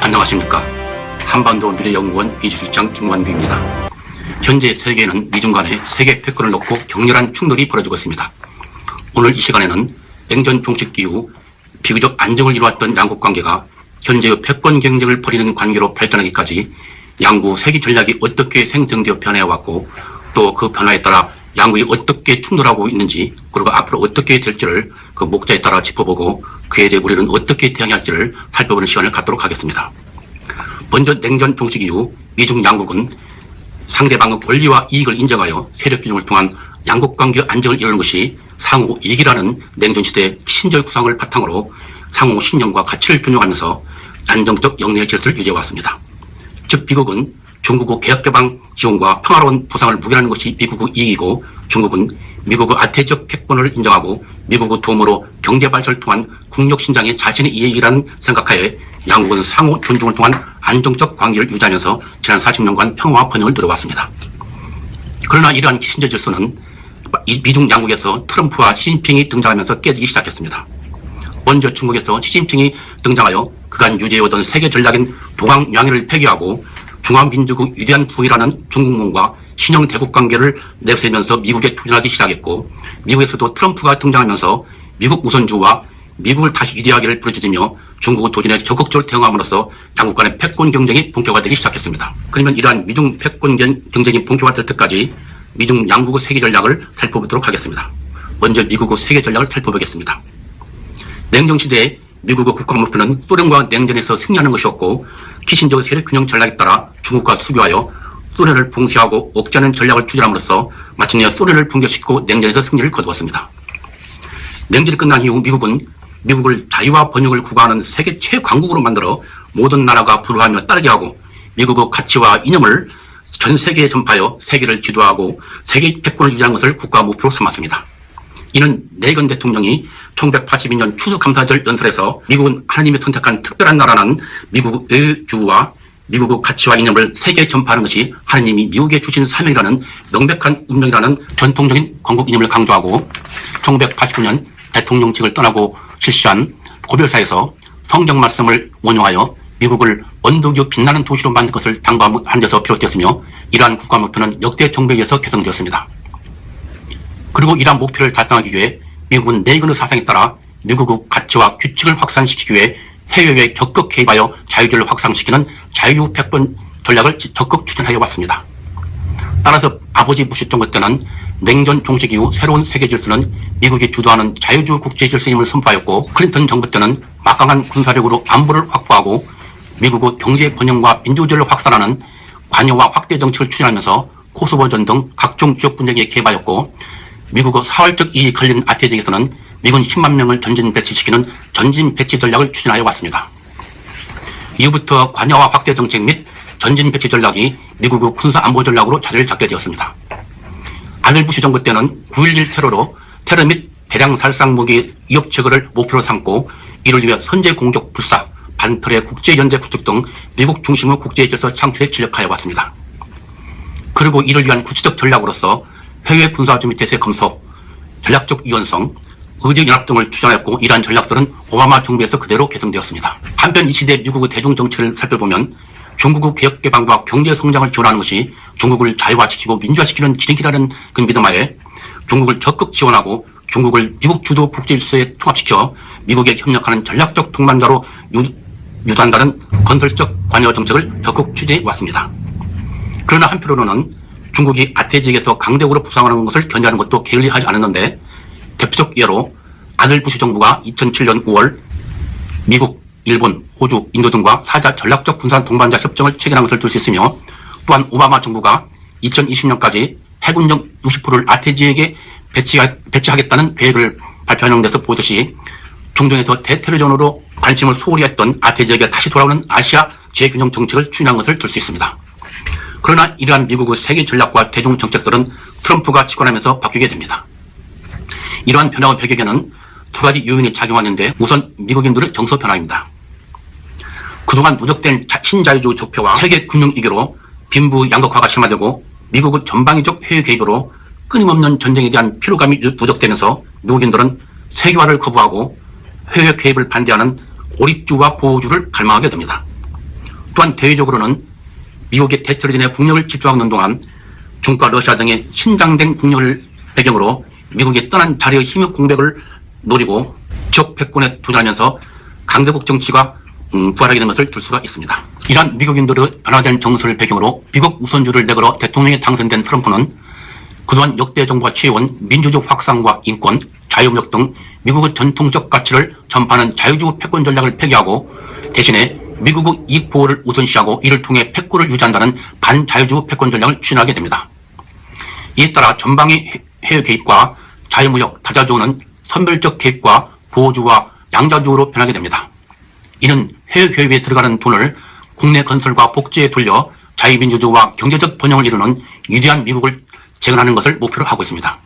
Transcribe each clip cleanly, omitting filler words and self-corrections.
안녕하십니까. 한반도 미래연구원 미주실장 김관규입니다. 현재 세계에는 미중 간의 세계 패권을 놓고 격렬한 충돌이 벌어지고 있습니다. 오늘 이 시간에는 냉전 종식 이후 비교적 안정을 이루었던 양국 관계가 현재의 패권 경쟁을 벌이는 관계로 발전하기까지 양국 세계 전략이 어떻게 생성되어 변해왔고 또 그 변화에 따라 양국이 어떻게 충돌하고 있는지 그리고 앞으로 어떻게 될지를 그 목자에 따라 짚어보고 그에 대해 우리는 어떻게 대응해야 할지를 살펴보는 시간을 갖도록 하겠습니다. 먼저 냉전 종식 이후 미중 양국은 상대방의 권리와 이익을 인정하여 세력 균형을 통한 양국 관계 안정을 이루는 것이 상호 이익이라는 냉전시대의 신적 구상을 바탕으로 상호 신념과 가치를 균형하면서 안정적 영내의 질서를 유지해왔습니다. 즉 미국은 중국의 개혁개방 지원과 평화로운 보상을 무기하는 것이 미국의 이익이고 중국은 미국의 아태적 패권을 인정하고 미국의 도움으로 경제발전을 통한 국력 신장이 자신의 이익이라는 생각하에 양국은 상호 존중을 통한 안정적 관계를 유지하면서 지난 40년간 평화와 번영을 누려왔습니다. 그러나 이러한 신적 질서는 미중 양국에서 트럼프와 시진핑이 등장하면서 깨지기 시작했습니다. 먼저 중국에서 시진핑이 등장하여 그간 유지해오던 세계 전략인 동학양해를 폐기하고 중화민족의 위대한 부위라는 중국몽과 신형 대국 관계를 내세우면서 미국에 도전하기 시작했고 미국에서도 트럼프가 등장하면서 미국 우선주의와 미국을 다시 위대하기를 부르짖으며 중국의 도전에 적극적으로 대응함으로써 양국 간의 패권 경쟁이 본격화되기 시작했습니다. 그러면 이러한 미중 패권 경쟁이 본격화될 때까지 미중 양국의 세계 전략을 살펴보도록 하겠습니다. 먼저 미국의 세계 전략을 살펴보겠습니다. 냉전시대에 미국의 국가 목표는 소련과 냉전에서 승리하는 것이었고 키신저의 세력 균형 전략에 따라 중국과 수교하여 소련을 봉쇄하고 억제하는 전략을 추진함으로써 마침내 소련을 붕괴시키고 냉전에서 승리를 거두었습니다. 냉전이 끝난 이후 미국은 미국을 자유와 번영을 구가하는 세계 최강국으로 만들어 모든 나라가 불화하며 따르게 하고 미국의 가치와 이념을 전 세계에 전파하여 세계를 지도하고 세계 패권을 유지하는 것을 국가 목표로 삼았습니다. 이는 레이건 대통령이 1982년 추수감사절 연설에서 미국은 하나님이 선택한 특별한 나라는 미국의 주와 미국의 가치와 이념을 세계에 전파하는 것이 하나님이 미국에 주신 사명이라는 명백한 운명이라는 전통적인 건국 이념을 강조하고 1989년 대통령직을 떠나고 실시한 고별사에서 성경 말씀을 원용하여 미국을 언덕이 빛나는 도시로 만든 것을 당부한 데서 비롯되었으며 이러한 국가 목표는 역대 정부에 의해서 개성되었습니다. 그리고 이러한 목표를 달성하기 위해 미국은 레이건의 사상에 따라 미국의 가치와 규칙을 확산시키기 위해 해외에 적극 개입하여 자유주의를 확산시키는 자유 패권 전략을 적극 추진하여 왔습니다. 따라서 아버지 부시 정부 때는 냉전 종식 이후 새로운 세계 질서는 미국이 주도하는 자유주의 국제 질서임을 선포하였고 클린턴 정부 때는 막강한 군사력으로 안보를 확보하고 미국의 경제 번영과 민주주의를 확산하는 관여와 확대 정책을 추진하면서 코소보전 등 각종 지역 분쟁에 개입하였고 미국의 사활적 이익이 걸린 아태 지역에서는 미군 10만 명을 전진 배치시키는 전진 배치 전략을 추진하여 왔습니다. 이후부터 관여와 확대 정책 및 전진 배치 전략이 미국의 군사 안보 전략으로 자리를 잡게 되었습니다. 아들 부시 정부 때는 9.11 테러 및 대량 살상 무기 위협 제거를 목표로 삼고 이를 위해 선제 공격 불사, 반터의 국제연대 구축 등 미국 중심의 국제 질서 창출에 진력하여 왔습니다. 그리고 이를 위한 구체적 전략으로서 해외 군사 준비 태세 검토, 전략적 유연성, 의제 연합 등을 추진하였고 이러한 전략들은 오바마 정부에서 그대로 개선되었습니다. 한편 이 시대 미국의 대중 정치를 살펴보면 중국의 개혁 개방과 경제 성장을 지원하는 것이 중국을 자유화시키고 민주화시키는 진흙이라는 그 믿음하에 중국을 적극 지원하고 중국을 미국 주도 국제 질서에 통합시켜 미국에 협력하는 전략적 동반자로 유도한다는 건설적 관여 정책을 적극 추진해 왔습니다. 그러나 한편으로는 중국이 아태 지역에서 강대국으로 부상하는 것을 견제하는 것도 게을리하지 않았는데 대표적 예로 아들 부시 정부가 2007년 5월 미국, 일본, 호주, 인도 등과 4자 전략적 군사 동반자 협정을 체결한 것을 들 수 있으며 또한 오바마 정부가 2020년까지 해군력 60%를 아태 지역에 배치하겠다는 계획을 발표하는 데서 보듯이 중동에서 대테러전으로 관심을 소홀히 했던 아태 지역에 다시 돌아오는 아시아 재균형 정책을 추진한 것을 들 수 있습니다. 그러나 이러한 미국의 세계 전략과 대중 정책들은 트럼프가 집권하면서 바뀌게 됩니다. 이러한 변화의 배경에는 두 가지 요인이 작용하는데 우선 미국인들의 정서 변화입니다. 그동안 누적된 신자유주의 적폐와 세계 금융위기로 빈부 양극화가 심화되고 미국의 전방위적 해외 개입으로 끊임없는 전쟁에 대한 피로감이 누적되면서 미국인들은 세계화를 거부하고 해외 개입을 반대하는 고립주와 보호주를 갈망하게 됩니다. 또한 대외적으로는 미국의 대처리전에 국력을 집중하는 동안 중국과 러시아 등의 신장된 국력을 배경으로 미국이 떠난 자리의 힘의 공백을 노리고 지역 패권에 도전하면서 강대국 정치가 부활하게 된 것을 들 수가 있습니다. 이러한 미국인들의 변화된 정서를 배경으로 미국 우선주를 내걸어 대통령에 당선된 트럼프는 그동안 역대 정부가 취해온 민주주의 확산과 인권, 자유무역 등 미국의 전통적 가치를 전파하는 자유주의 패권 전략을 폐기하고 대신에 미국의 이익 보호를 우선시하고 이를 통해 패권을 유지한다는 반자유주의 패권 전략을 추진하게 됩니다. 이에 따라 전방위 해외 개입과 자유무역, 다자주의는 선별적 개입과 보호주와 양자주의로 변하게 됩니다. 이는 해외 개입에 들어가는 돈을 국내 건설과 복지에 돌려 자유민주주의와 경제적 번영을 이루는 위대한 미국을 재건하는 것을 목표로 하고 있습니다.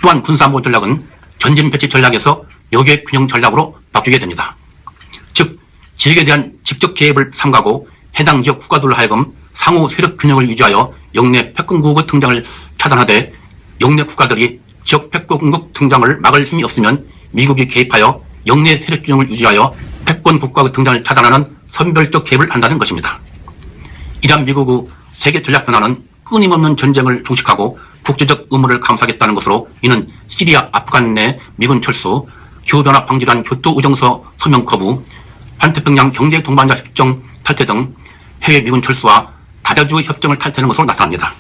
또한 군사안보 전략은 전진 배치 전략에서 역외 균형 전략으로 바뀌게 됩니다. 즉, 지역에 대한 직접 개입을 삼가고 해당 지역 국가들로 하여금 상호 세력 균형을 유지하여 영내 패권국의 등장을 차단하되 영내 국가들이 지역 패권국 등장을 막을 힘이 없으면 미국이 개입하여 영내 세력 균형을 유지하여 패권 국가의 등장을 차단하는 선별적 개입을 한다는 것입니다. 이러한 미국의 세계 전략 변화는 끊임없는 전쟁을 종식하고 국제적 의무를 감수하겠다는 것으로 이는 시리아, 아프간 내 미군 철수, 기후변화 방지를 위한 교토의정서 서명 거부, 환태평양 경제 동반자 협정 탈퇴 등 해외 미군 철수와 다자주의 협정을 탈퇴하는 것으로 나타납니다.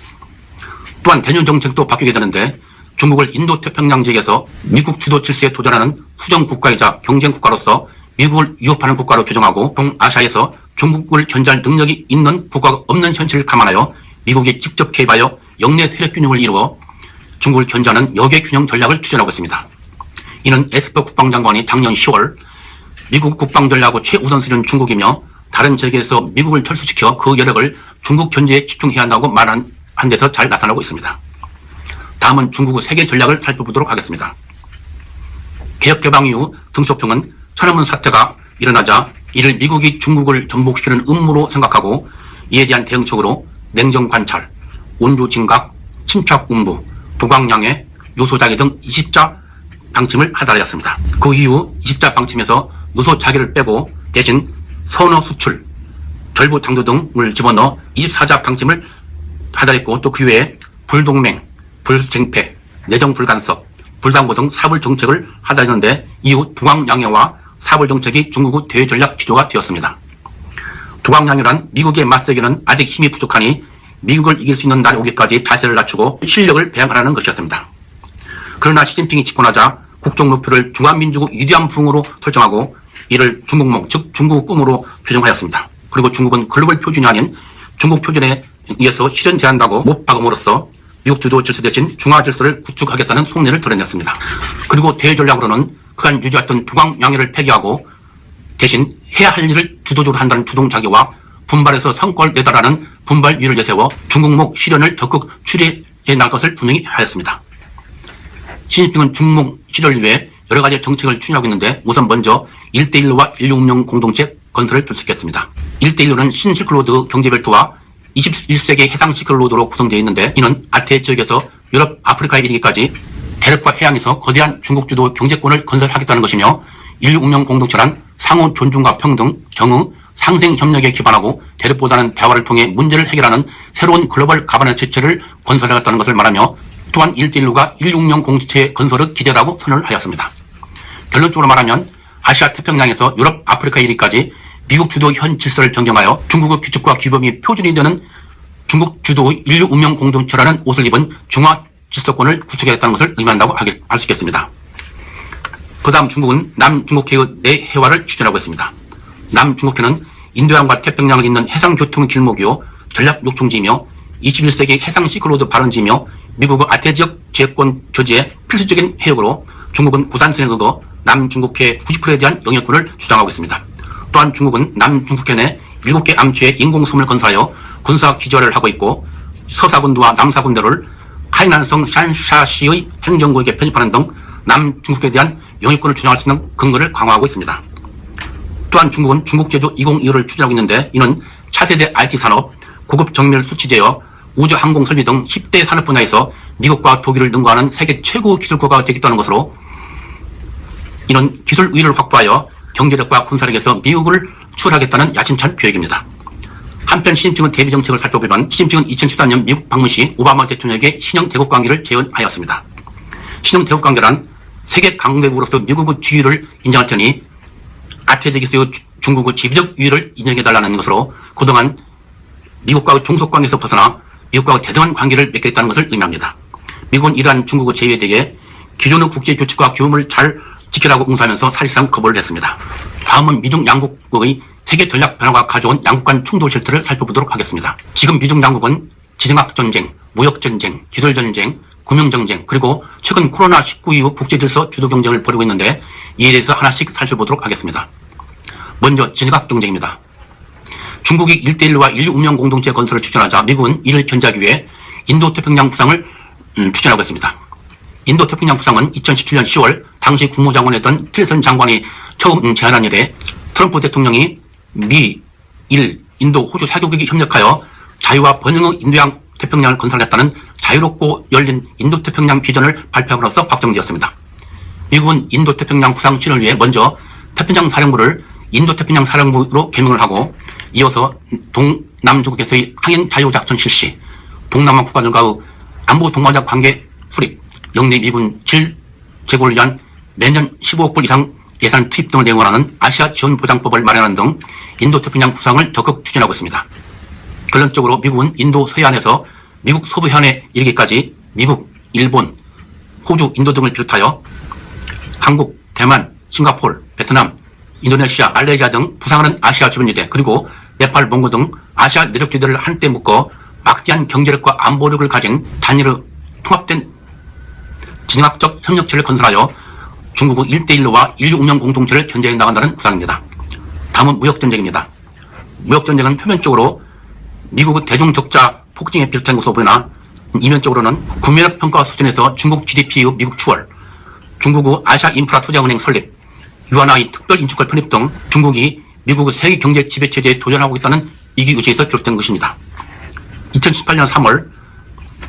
또한 대륙 정책도 바뀌게 되는데 중국을 인도태평양 지역에서 미국 주도 질서에 도전하는 수정 국가이자 경쟁 국가로서 미국을 위협하는 국가로 규정하고 동아시아에서 중국을 견제할 능력이 있는 국가가 없는 현실을 감안하여 미국이 직접 개입하여 영내 세력 균형을 이루어 중국을 견제하는 역외 균형 전략을 추진하고 있습니다. 이는 에스퍼 국방장관이 작년 10월 미국 국방 전략의 최우선순위는 중국이며 다른 지역에서 미국을 철수시켜 그 여력을 중국 견제에 집중해야 한다고 말한 데서 잘 나타나고 있습니다. 다음은 중국의 세계 전략을 살펴보도록 하겠습니다. 개혁개방 이후 등소평은 천안문 사태가 일어나자 이를 미국이 중국을 전복시키는 음모로 생각하고 이에 대한 대응책으로 냉정 관찰, 온조 진각, 침착 운부, 도광양해, 요소자기 등 20자 방침을 하달하였습니다. 그 이후 20자 방침에서 요소자기를 빼고 대신 선어 수출, 절부 당도 등을 집어넣어 24자 방침을 하달했고 또 그 외에 불동맹, 불쟁패, 내정 불간섭, 불당보 등 사불 정책을 하달했는데 이후 도광양해와 사불 정책이 중국의 대전략 기조가 되었습니다. 도광양해란 미국의 맞서기는 아직 힘이 부족하니 미국을 이길 수 있는 날이 오기까지 자세를 낮추고 실력을 배양하라는 것이었습니다. 그러나 시진핑이 집권하자 국정 목표를 중화민족의 위대한 부흥으로 설정하고 이를 중국몽, 즉 중국의 꿈으로 규정하였습니다. 그리고 중국은 글로벌 표준이 아닌 중국 표준에 의해서 실현돼야 한다고 못 박음으로써 미국 주도 질서 대신 중화 질서를 구축하겠다는 속내를 드러냈습니다. 그리고 대전략으로는 그간 유지했던 도광양해를 폐기하고 대신 해야 할 일을 주도적으로 한다는 주동자기와 분발해서 성과를 내달라는 분발위를 내세워 중국목 실현을 적극 추진해 나갈 것을 분명히 하였습니다. 시진핑은 중국 실현을 위해 여러 가지 정책을 추진하고 있는데 우선 먼저 1대1로와 16명 공동체 건설을 들썩했습니다. 1대1로는 신실크로드 경제벨트와 21세기 해상 시클로드로 구성되어 있는데 이는 아태 지역에서 유럽, 아프리카에 이르기까지 대륙과 해양에서 거대한 중국 주도 경제권을 건설하겠다는 것이며 165명 공동체란 상호 존중과 평등, 정의, 상생 협력에 기반하고 대륙보다는 대화를 통해 문제를 해결하는 새로운 글로벌 가버넌스 체제를 건설하겠다는 것을 말하며 또한 1대1로가 165명 공동체 건설을 기대라고 선언을 하였습니다. 결론적으로 말하면 아시아 태평양에서 유럽, 아프리카 이르기까지 미국 주도 현 질서를 변경하여 중국의 규칙과 규범이 표준이 되는 중국 주도의 인류 운명 공동체라는 옷을 입은 중화 질서권을 구축하겠다는 것을 의미한다고 할 수 있겠습니다. 그 다음 중국은 남중국해의 내해화를 추진하고 있습니다. 남중국해는 인도양과 태평양을 잇는 해상교통의 길목이요 전략 요충지이며 21세기 해상 시크로드 발원지이며 미국의 아태지역 제해권 조지의 필수적인 해역으로 중국은 부산선에 그거 남중국해 90%에 대한 영역권을 주장하고 있습니다. 또한 중국은 남중국해 내 7개 암초에 인공섬을 건설하여 군사 기조를 하고 있고 서사군도와 남사군도를 하이난성 샨샤시의 행정구역에 편입하는 등 남중국에 대한 영유권을 주장할 수 있는 근거를 강화하고 있습니다. 또한 중국은 중국제조 2025를 추진하고 있는데 이는 차세대 IT 산업, 고급 정밀 수치제어, 우주 항공 설비 등 10대 산업 분야에서 미국과 독일을 능가하는 세계 최고 기술국가가 되겠다는 것으로 이는 기술 우위를 확보하여 경제력과 군사력에서 미국을 추월하겠다는 야심찬 계획입니다. 한편 시진핑은 대미 정책을 살펴보면 시진핑은 2014년 미국 방문 시 오바마 대통령에게 신형 대국 관계를 제언하였습니다. 신형 대국 관계란 세계 강대국으로서 미국의 지위를 인정할 테니 아태적에서의 중국의 지배적 우위를 인정해달라는 것으로 그동안 미국과의 종속관계에서 벗어나 미국과 대등한 관계를 맺겠다는 것을 의미합니다. 미국은 이러한 중국의 제의에 대해 기존의 국제 규칙과 규범을 잘 지키라고 응수하면서 사실상 거부를 했습니다. 다음은 미중 양국의 세계 전략 변화가 가져온 양국 간 충돌 실태를 살펴보도록 하겠습니다. 지금 미중 양국은 지정학 전쟁, 무역 전쟁, 기술 전쟁, 금융 전쟁, 그리고 최근 코로나19 이후 국제 질서 주도 경쟁을 벌이고 있는데 이에 대해서 하나씩 살펴보도록 하겠습니다. 먼저 지정학 경쟁입니다. 중국이 1대1과 인류 운명 공동체 건설을 추진하자 미국은 이를 견제하기 위해 인도태평양 구상을 추진하고 있습니다. 인도태평양 구상은 2017년 10월 당시 국무장관이었던 틸슨 장관이 처음 제안한 이래 트럼프 대통령이 미, 일, 인도, 호주 4개국이 협력하여 자유와 번영의 인도양 태평양을 건설했다는 자유롭고 열린 인도태평양 비전을 발표함으로써 확정되었습니다. 미국은 인도태평양 구상 실현을 위해 먼저 태평양 사령부를 인도태평양 사령부로 개명을 하고 이어서 동남중국에서의 항행 자유작전 실시, 동남아 국가들과의 안보 동반자 관계 수립, 영내 미군 질 제고를 위한 매년 15억 불 이상 예산 투입 등을 내용하는 아시아 지원보장법을 마련하는 등 인도태평양 구상을 적극 추진하고 있습니다. 결론적으로 미국은 인도 서해안에서 미국 서부해안에 이르기까지 미국, 일본, 호주, 인도 등을 비롯하여 한국, 대만, 싱가포르, 베트남, 인도네시아, 말레이시아 등 부상하는 아시아 주변지대 그리고 네팔, 몽고 등 아시아 내륙지대를 한때 묶어 막대한 경제력과 안보력을 가진 단일의 통합된 진학적 협력체를 건설하여 중국의 1대1로와 인류 운영 공동체를 견제해 나간다는 구상입니다. 다음은 무역전쟁입니다. 무역전쟁은 표면적으로 미국의 대중적자 폭증에 비롯한 것으로 보이나 이면적으로는 구매력 평가 수준에서 중국 GDP의 미국 추월, 중국의 아시아 인프라 투자은행 설립, 유한화의 특별 인축권 편입 등 중국이 미국의 세계 경제 지배체제에 도전하고 있다는 이기의지에서 비롯된 것입니다. 2018년 3월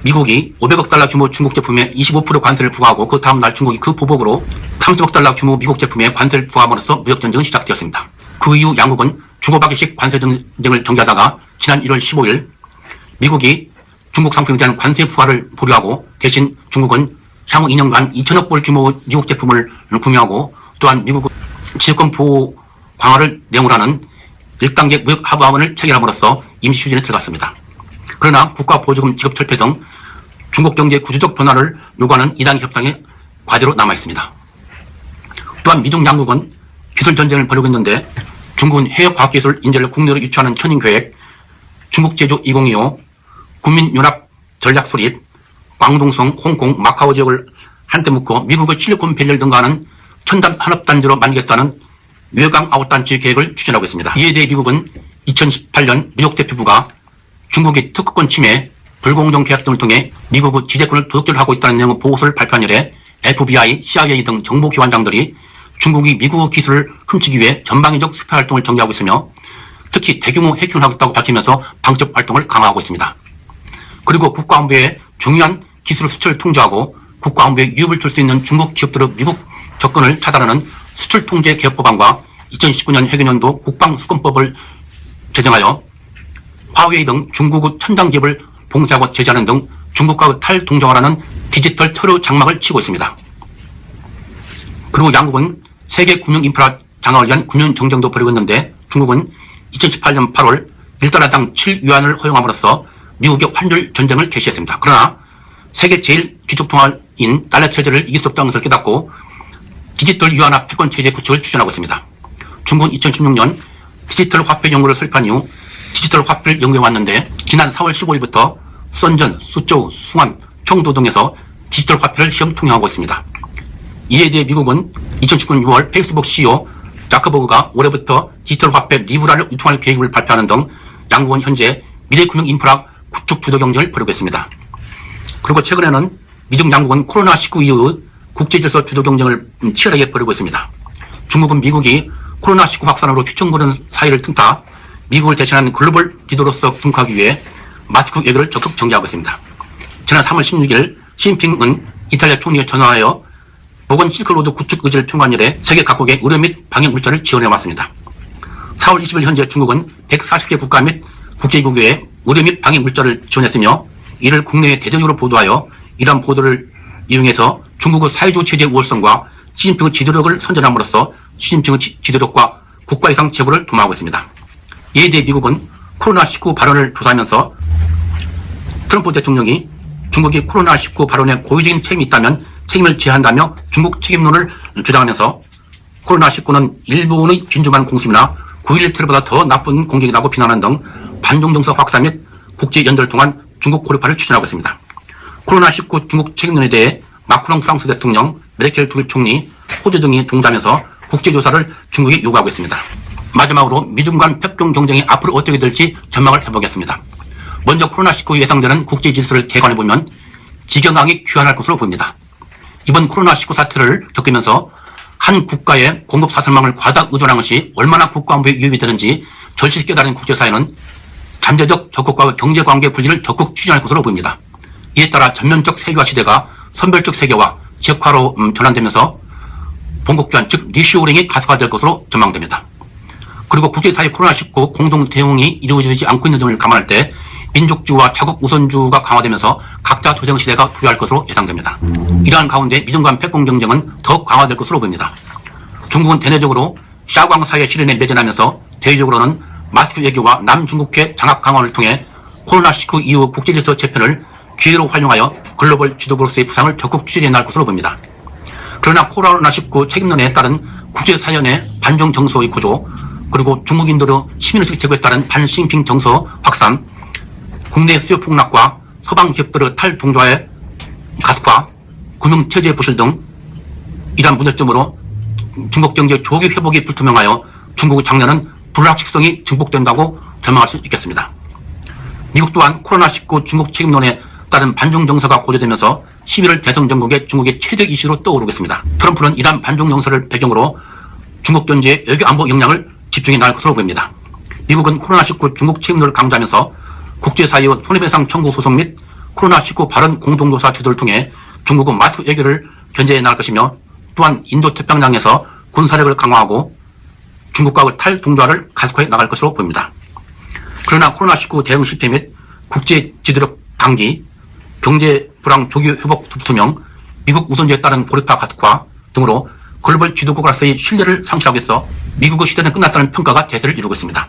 미국이 500억 달러 규모 중국 제품에 25% 관세를 부과하고 그 다음 날 중국이 그 보복으로 30억 달러 규모 미국 제품에 관세를 부과함으로써 무역전쟁은 시작되었습니다. 그 이후 양국은 주고받기식 관세 전쟁을 전개하다가 지난 1월 15일 미국이 중국 상품에 대한 관세 부과를 보류하고 대신 중국은 향후 2년간 2천억 불 규모 미국 제품을 구매하고 또한 미국의 지역권 보호 강화를 내용으로 하는 1단계 무역 하부화문을 체결함으로써 임시 휴전에 들어갔습니다. 그러나 국가보조금 지급 철폐 등 중국 경제 구조적 변화를 요구하는 2단계 협상이 과제로 남아있습니다. 또한 미중 양국은 기술 전쟁을 벌이고 있는데 중국은 해외과학기술 인재를 국내로 유치하는 천인계획, 중국제조 2025, 국민융합 전략 수립, 광동성, 홍콩, 마카오 지역을 한때 묶어 미국의 실리콘밸리를 능가하는 첨단 산업단지로 만들겠다는 외강 아웃단지 계획을 추진하고 있습니다. 이에 대해 미국은 2018년 뉴욕 대표부가 중국이 특허권 침해, 불공정 계약 등을 통해 미국의 지배권을 도둑질하고 있다는 내용의 보고서를 발표한 이래 FBI, CIA 등 정보기관장들이 중국이 미국의 기술을 훔치기 위해 전방위적 스파 활동을 전개하고 있으며 특히 대규모 해킹을 하고 있다고 밝히면서 방첩 활동을 강화하고 있습니다. 그리고 국가안보에 중요한 기술 수출을 통제하고 국가안보에 위협을 줄 수 있는 중국 기업들의 미국 접근을 차단하는 수출통제 개혁법안과 2019년 회계년도 국방수권법을 제정하여 화웨이 등 중국의 천당 기업을 봉쇄하고 제재하는 등 중국과의 탈동정화라는 디지털 테러 장막을 치고 있습니다. 그리고 양국은 세계 금융 인프라 장악을 위한 금융 정쟁도 벌이고 있는데 중국은 2018년 8월 1달러당 7위안을 허용함으로써 미국의 환율 전쟁을 개시했습니다. 그러나 세계 제일 기축통화인 달러 체제를 이길 수 없다는 것을 깨닫고 디지털 유한화 패권 체제 구축을 추진하고 있습니다. 중국은 2016년 디지털 화폐 연구를 설립한 이후 디지털 화폐를 연구해 왔는데 지난 4월 15일부터 선전, 수저우, 숭안, 청도 등에서 디지털 화폐를 시험 통용하고 있습니다. 이에 대해 미국은 2019년 6월 페이스북 CEO 자커버그가 올해부터 디지털 화폐 리브라를 유통할 계획을 발표하는 등 양국은 현재 미래금융 인프라 구축 주도 경쟁을 벌이고 있습니다. 그리고 최근에는 미중 양국은 코로나19 이후 국제질서 주도 경쟁을 치열하게 벌이고 있습니다. 중국은 미국이 코로나19 확산으로 휘청거리는 사회를 틈타 미국을 대신하는 글로벌 리더로서 등극하기 위해 마스크 외교를 적극 전개하고 있습니다. 지난 3월 16일 시진핑은 이탈리아 총리에 전화하여 보건 실크로드 구축 의지를 표명한 이래 세계 각국의 의료 및 방역 물자를 지원해왔습니다. 4월 20일 현재 중국은 140개 국가 및 국제기구에 의료 및 방역 물자를 지원했으며 이를 국내에 대대적으로 보도하여 이러한 보도를 이용해서 중국의 사회주의 체제의 우월성과 시진핑의 지도력을 선전함으로써 시진핑의 지도력과 국가 이상 제고를 도모하고 있습니다. 이에 대해 미국은 코로나19 발언을 조사하면서 트럼프 대통령이 중국이 코로나19 발언에 고의적인 책임이 있다면 책임을 지한다며 중국 책임론을 주장하면서 코로나19는 일본의 진주만 공습이나 9.11 테러보다 더 나쁜 공격이라고 비난한 등 반중 정서 확산 및 국제 연대를 통한 중국 고립화를 추진하고 있습니다. 코로나19 중국 책임론에 대해 마크롱 프랑스 대통령, 메르켈 독일 총리, 호주 등이 동조하면서 국제조사를 중국에 요구하고 있습니다. 마지막으로 미중 간 폐병 경쟁이 앞으로 어떻게 될지 전망을 해보겠습니다. 먼저 코로나19 예상되는 국제 질서를 개관해보면 지경강이 귀환할 것으로 보입니다. 이번 코로나19 사태를 겪으면서 한 국가의 공급 사슬망을 과다 의존한 것이 얼마나 국가안보에 위협이 되는지 절실히 깨달은 국제사회는 잠재적 적국과 경제관계 분리를 적극 추진할 것으로 보입니다. 이에 따라 전면적 세계화 시대가 선별적 세계화, 지역화로 전환되면서 본국주한 즉 리쇼어링이 가속화될 것으로 전망됩니다. 그리고 국제사회 코로나19 공동 대응이 이루어지지 않고 있는 점을 감안할 때 민족주의와 자국 우선주의가 강화되면서 각자 도생 시대가 도래할 것으로 예상됩니다. 이러한 가운데 미중 간 패권 경쟁은 더욱 강화될 것으로 보입니다. 중국은 대내적으로 샤광 사회 실현에 매진하면서 대외적으로는 마스크 외교와 남중국해 장악 강화를 통해 코로나19 이후 국제질서 재편을 기회로 활용하여 글로벌 지도부로서의 부상을 적극 추진해 나갈 것으로 보입니다. 그러나 코로나19 책임론에 따른 국제사회 내 반중 정서의 고조, 그리고 중국 인도의 시민의식 제고에 따른 반시진핑 정서 확산, 국내 수요 폭락과 서방 기업들의 탈동조화의 가속화, 금융체제 부실 등 이러한 문제점으로 중국 경제 조기 회복이 불투명하여 중국의 장래는 불확실성이 증폭된다고 전망할 수 있겠습니다. 미국 또한 코로나19 중국 책임론에 따른 반중 정서가 고조되면서 11월 대선 전국에 중국의 최대 이슈로 떠오르고 있습니다. 트럼프는 이러한 반중 정서를 배경으로 중국 경제의 외교 안보 역량을 집중해 나갈 것으로 보입니다. 미국은 코로나19 중국 책임론을 강조하면서 국제사회의 손해배상 청구 소송 및 코로나19 발언 공동조사 주도를 통해 중국은 마스크 외교를 견제해 나갈 것이며 또한 인도태평양에서 군사력을 강화하고 중국과의 탈동조화를 가속화해 나갈 것으로 보입니다. 그러나 코로나19 대응 실패 및 국제 지도력 단기, 경제 불황 조기 회복 불투명, 미국 우선주의에 따른 고립화 가속화 등으로 글로벌 지도국으로서의 신뢰를 상실하고 있어 미국의 시대는 끝났다는 평가가 대세를 이루고 있습니다.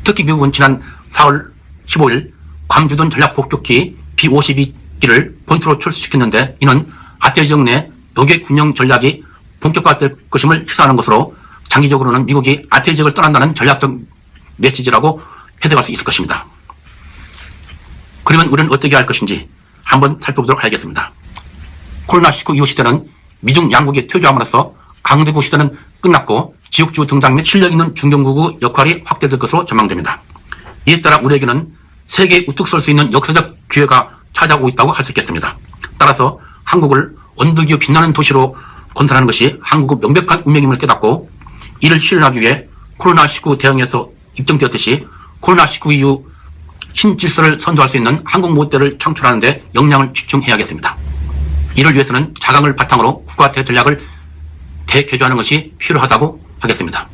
특히 미국은 지난 4월 15일 괌주둔 전략폭격기 B-52기를 본토로 출시시켰는데 이는 아태 지역 내 요괴 군용 전략이 본격화될 것임을 시사하는 것으로 장기적으로는 미국이 아태 지역을 떠난다는 전략적 메시지라고 해석할 수 있을 것입니다. 그러면 우리는 어떻게 할 것인지 한번 살펴보도록 하겠습니다. 코로나19 이후 시대는 미중 양국의 퇴조함으로써 강대국 시대는 끝났고 지역주의 등장 및 실력 있는 중견국의 역할이 확대될 것으로 전망됩니다. 이에 따라 우리에게는 세계에 우뚝 설 수 있는 역사적 기회가 찾아오고 있다고 할 수 있겠습니다. 따라서 한국을 언덕 위의 빛나는 도시로 건설하는 것이 한국의 명백한 운명임을 깨닫고 이를 실현하기 위해 코로나19 대응에서 입증되었듯이 코로나19 이후 신질서를 선도할 수 있는 한국 모델을 창출하는 데 역량을 집중해야겠습니다. 이를 위해서는 자강을 바탕으로 국가 대전략을 대개조하는 것이 필요하다고 하겠습니다.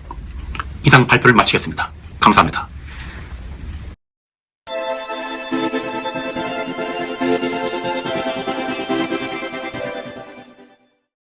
이상 발표를 마치겠습니다. 감사합니다.